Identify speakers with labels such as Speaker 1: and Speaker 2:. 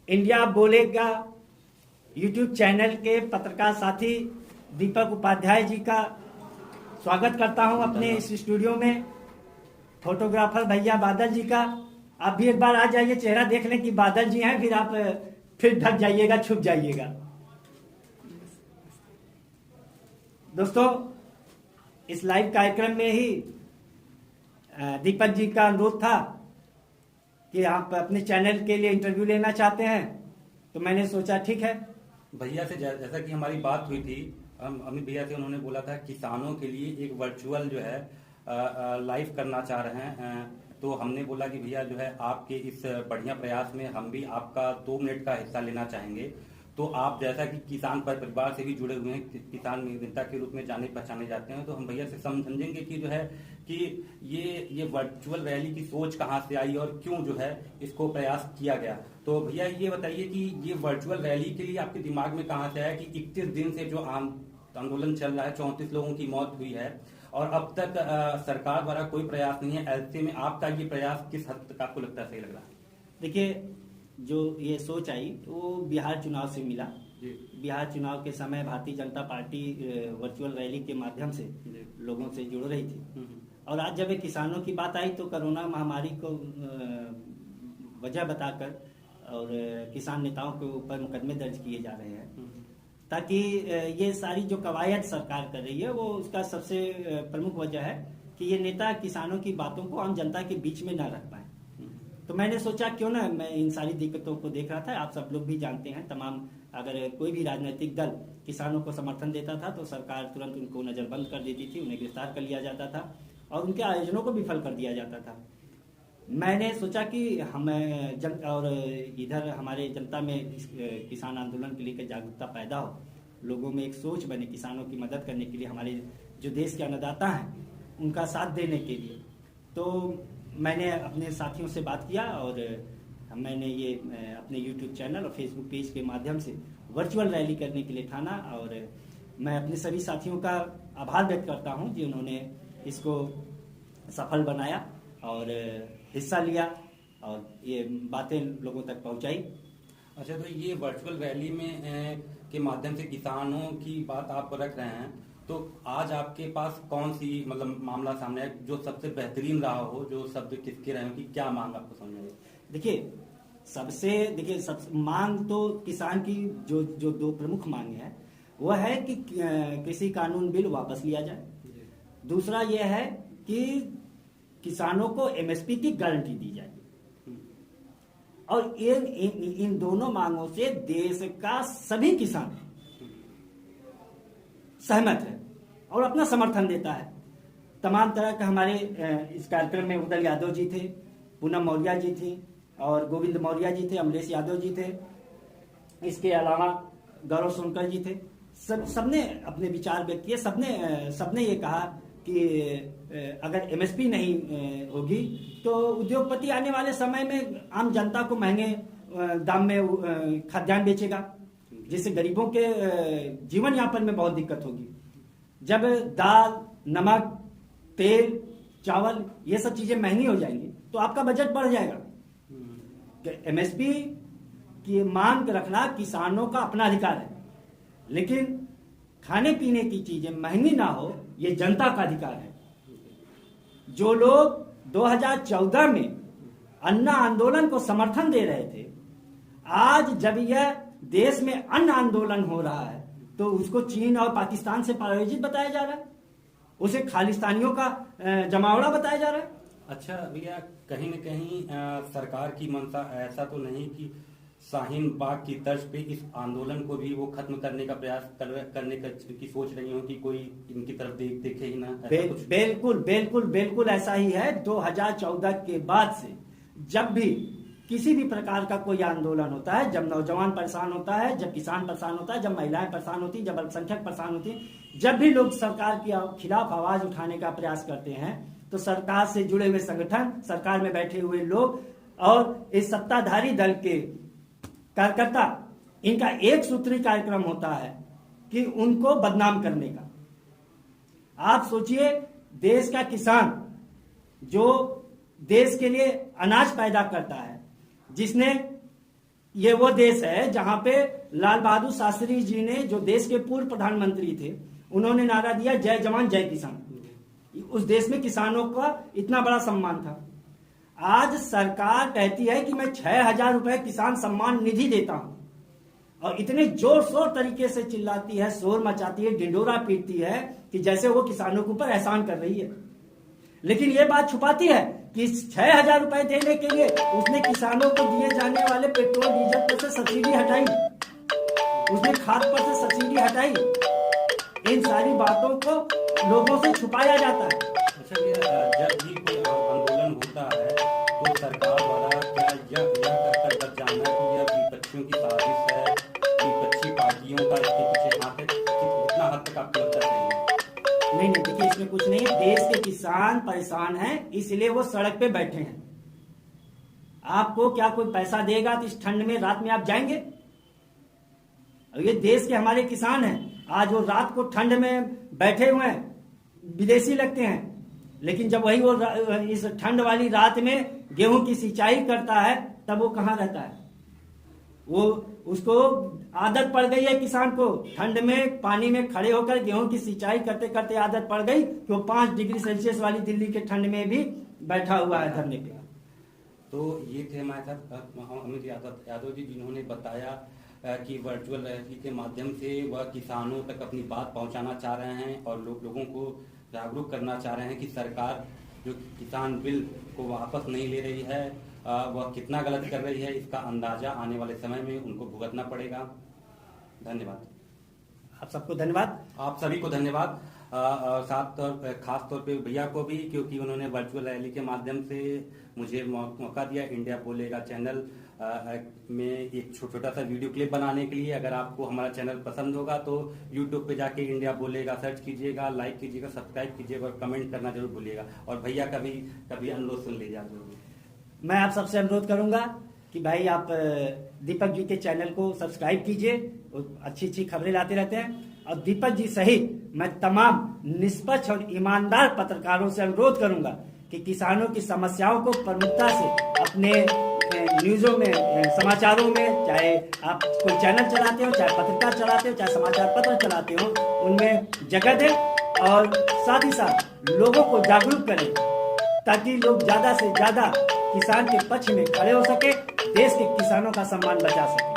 Speaker 1: India बोलेगा YouTube channel के पत्रकार साथी दीपक उपाध्याय जी का स्वागत करता हूं अपने इस स्टूडियो में। फोटोग्राफर भैया बादल जी का आप भी एक बार आ जाइए, चेहरा देख लें कि बादल जी हैं, फिर आप फिर ढक जाइएगा, छुप जाइएगा। दोस्तों, इस लाइव कार्यक्रम में ही दीपक जी का अनुरोध था कि आप अपने चैनल के लिए इंटरव्यू लेना चाहते हैं, तो मैंने सोचा ठीक है।
Speaker 2: भैया से जैसा कि हमारी बात हुई थी, हम अमित भैया से, उन्होंने बोला था किसानों के लिए एक वर्चुअल जो है लाइव करना चाह रहे हैं। तो हमने बोला कि भैया जो है आपके इस बढ़िया प्रयास में हम भी आपका 2 मिनट का हिस्सा लेना चाहेंगे। तो आप जैसा कि किसान परिवार से भी जुड़े हुए हैं, किसान नेता के रूप में जाने पहचाने जाते हैं, तो हम भैया से समझेंगे कि जो है कि ये वर्चुअल रैली की सोच कहाँ से आई और क्यों जो है इसको प्रयास किया गया। तो भैया ये बताइए कि ये वर्चुअल रैली के लिए आपके दिमाग में कहाँ से आया कि 31 दिन से जो आंदोलन चल रहा है, 34 लोगों की मौत हुई है और अब तक सरकार द्वारा कोई प्रयास नहीं है। ऐसे में आपका ये प्रयास किस हद तक आपको लगता है सही लग रहा है?
Speaker 1: देखिए, जो ये सोच आई वो बिहार चुनाव से मिला। बिहार चुनाव के समय Bharatiya Janata party virtual rally के माध्यम से लोगों से जुड़ रही थी, और आज जब किसानों की बात आई तो कोरोना महामारी को वजह बताकर और किसान नेताओं के ऊपर मुकदमे दर्ज किए जा रहे हैं, ताकि ये सारी जो कवायद सरकार कर रही है वो उसका सबसे प्रमुख वजह है कि ये नेता किसानों की बातों को आम जनता के बीच में ना रख पाए। तो मैंने सोचा क्यों ना मैं इन सारी दिक्कतों को देख रहा था, आप सब लोग भी जानते हैं, तमाम अगर कोई भी राजनीतिक दल किसानों को समर्थन देता था तो सरकार तुरंत उनको नजरबंद कर देती थी, उन्हें गिरफ्तार कर लिया जाता था और उनके आयोजनों को विफल कर दिया जाता था। मैंने सोचा कि हम और इधर हमारे जनता में किसान आंदोलन के लिए जागरूकता पैदा हो, लोगों में एक सोच बने किसानों की मदद करने के लिए, हमारे जो देश के अन्नदाता हैं उनका साथ देने के लिए। तो मैंने अपने साथियों से बात किया और मैंने ये अपने YouTube चैनल और Facebook पेज के माध्यम से वर्चुअल रैली करने के लिए ठाना, और मैं अपने सभी साथियों का आभार व्यक्त करता हूं कि उन्होंने इसको सफल बनाया और हिस्सा लिया और ये बातें लोगों तक पहुंचाई।
Speaker 2: अच्छा, तो ये वर्चुअल रैली में के माध्यम से किसानों की बात आप रख रहे हैं, तो आज आपके पास कौन सी मतलब मामला सामने है जो सबसे बेहतरीन रहा हो, जो शब्द किसके रहे हो, कि क्या मांग आपको समझ में?
Speaker 1: देखिए सब मांग तो किसान की जो 2 प्रमुख मांग है वह है कि कृषि कानून बिल वापस लिया जाए, दूसरा यह है कि किसानों को MSP की गारंटी दी जाए। और इन दोनों मांगों से देश का सभी किसान सहमत है और अपना समर्थन देता है। तमाम तरह का हमारे इस कार्यक्रम में उदल यादव जी थे, पूनम मौर्य जी थी और गोविंद मौर्य जी थे, अमलेश यादव जी थे, इसके अलावा गौरव सोनकर जी थे। सबने अपने विचार व्यक्त किए। सबने ये कहा कि अगर MSP नहीं होगी तो उद्योगपति आने वाले समय में आम जनता को महंगे दाम में खाद्यान्न बेचेगा, जिससे गरीबों के जीवन यापन में बहुत दिक्कत होगी। जब दाल, नमक, तेल, चावल ये सब चीजें महंगी हो जाएंगी तो आपका बजट बढ़ जाएगा। MSP की मांग रखना किसानों का अपना अधिकार है, लेकिन खाने पीने की चीजें महंगी ना हो ये जनता का अधिकार है। जो लोग 2014 में अन्न आंदोलन को समर्थन दे रहे थे, आज जब यह देश में अन्न आंदोलन हो रहा है तो उसको चीन और पाकिस्तान से प्रायोजित बताया जा रहा है, उसे खालिस्तानियों का जमावड़ा बताया जा रहा है।
Speaker 2: अच्छा भैया, कहीं न कहीं सरकार की मंशा ऐसा तो नहीं कि शाहीन बाग की तर्ज पे इस आंदोलन को भी वो खत्म करने का प्रयास करने की सोच रही हो कि कोई इनकी तरफ देखे ही ना? बिल्कुल ऐसा ही है। 2014 के बाद से जब भी किसी भी प्रकार का कोई आंदोलन होता है, जब नौजवान परेशान होता है, जब किसान परेशान होता है, जब महिलाएं परेशान होती, जब अल्पसंख्यक परेशान होती, जब भी लोग सरकार के खिलाफ आवाज उठाने का प्रयास करते हैं तो सरकार से जुड़े हुए संगठन, सरकार में बैठे हुए लोग और इस सत्ताधारी दल के कार्यकर्ता, इनका एक सूत्री कार्यक्रम होता है कि उनको बदनाम करने का। आप सोचिए, देश का किसान जो देश के लिए अनाज पैदा करता है, जिसने
Speaker 1: ये वो देश है जहां पे लाल बहादुर शास्त्री जी ने, जो देश के पूर्व प्रधानमंत्री थे, उन्होंने नारा दिया जय जवान जय किसान। उस देश में किसानों का इतना बड़ा सम्मान था। आज सरकार कहती है कि मैं 6,000 रुपए किसान सम्मान निधि देता हूं, और इतने जोर शोर तरीके से चिल्लाती है, शोर मचाती है, ढिंडोरा पीटती है कि जैसे वो किसानों के ऊपर एहसान कर रही है। लेकिन ये बात छुपाती है कि 6,000 रुपए देने के लिए उसने किसानों को दिए जाने वाले पेट्रोल डीजल पर से सब्सिडी हटाई, उसने खाद पर से सब्सिडी हटाई। इन सारी बातों को लोगों से छुपाया जाता है।
Speaker 2: जब भी कोई आंदोलन होता है तो सरकार द्वारा क्या यह कर जाना कि यह विपक्षियों की साजिश है, विपक्षी पार्टियों का इसके पीछे हाथ है, कितना हद तक आपको लगता है?
Speaker 1: नहीं, देखिए इसमें कुछ नहीं है। देश के किसान परेशान हैं, इसलिए वो सड़क पे बैठे हैं। आपको क्या कोई पैसा देगा तो इस ठंड में रात में आप जाएंगे? ये देश के हमारे किसान हैं, आज वो रात को ठंड में बैठे हुए हैं, विदेशी लगते हैं, लेकिन जब वही वो इस ठंड वाली रात में गेहूं की सिंचाई करता है तब वो कहाँ रहता है? वो उसको आदत पड़ गई है किसान को, ठंड में पानी में खड़े होकर गेहूं की सिंचाई करते करते आदत पड़ गई कि वो 5 डिग्री सेल्सियस वाली दिल्ली के ठंड में भी बैठा हुआ है धरने पे।
Speaker 2: तो ये थे हमारे साथ अमित यादव जी, जिन्होंने बताया कि वर्चुअल रैली के माध्यम से वह किसानों तक अपनी बात पहुंचाना चाह रहे हैं और लोगों को जागरूक करना चाह रहे हैं कि सरकार जो किसान बिल को वापस नहीं ले रही है वह कितना गलत कर रही है। इसका अंदाजा आने वाले समय में उनको भुगतना पड़ेगा। धन्यवाद।
Speaker 1: आप सबको धन्यवाद।
Speaker 2: आप सभी को धन्यवाद। खास तौर पे भैया को भी, क्योंकि उन्होंने वर्चुअल रैली के माध्यम से मुझे मौका दिया इंडिया बोलेगा चैनल में एक छोटा सा वीडियो क्लिप बनाने के लिए। अगर आपको हमारा चैनल पसंद होगा तो यूट्यूब पे जाके इंडिया बोलेगा सर्च कीजिएगा, लाइक कीजिएगा, सब्सक्राइब कीजिएगा और कमेंट करना जरूर भूलिएगा। और भैया कभी अनुरोध सुन लीजिए।
Speaker 1: मैं आप सबसे अनुरोध करूंगा कि भाई आप दीपक जी के चैनल को सब्सक्राइब कीजिए, अच्छी खबरें लाते रहते हैं। और दीपक जी सहित मैं तमाम निष्पक्ष और ईमानदार पत्रकारों से अनुरोध करूंगा कि किसानों की समस्याओं को प्रमुखता से अपने न्यूज़ों में, समाचारों में, चाहे आप कोई चैनल चलाते हो, चाहे पत्रकार चलाते हो, चाहे समाचार पत्र चलाते हो, उनमें जगह दें और साथ ही साथ लोगों को जागरूक करें ताकि लोग ज्यादा से ज्यादा किसान के पक्ष में खड़े हो सके, देश के किसानों का सम्मान बचा सके।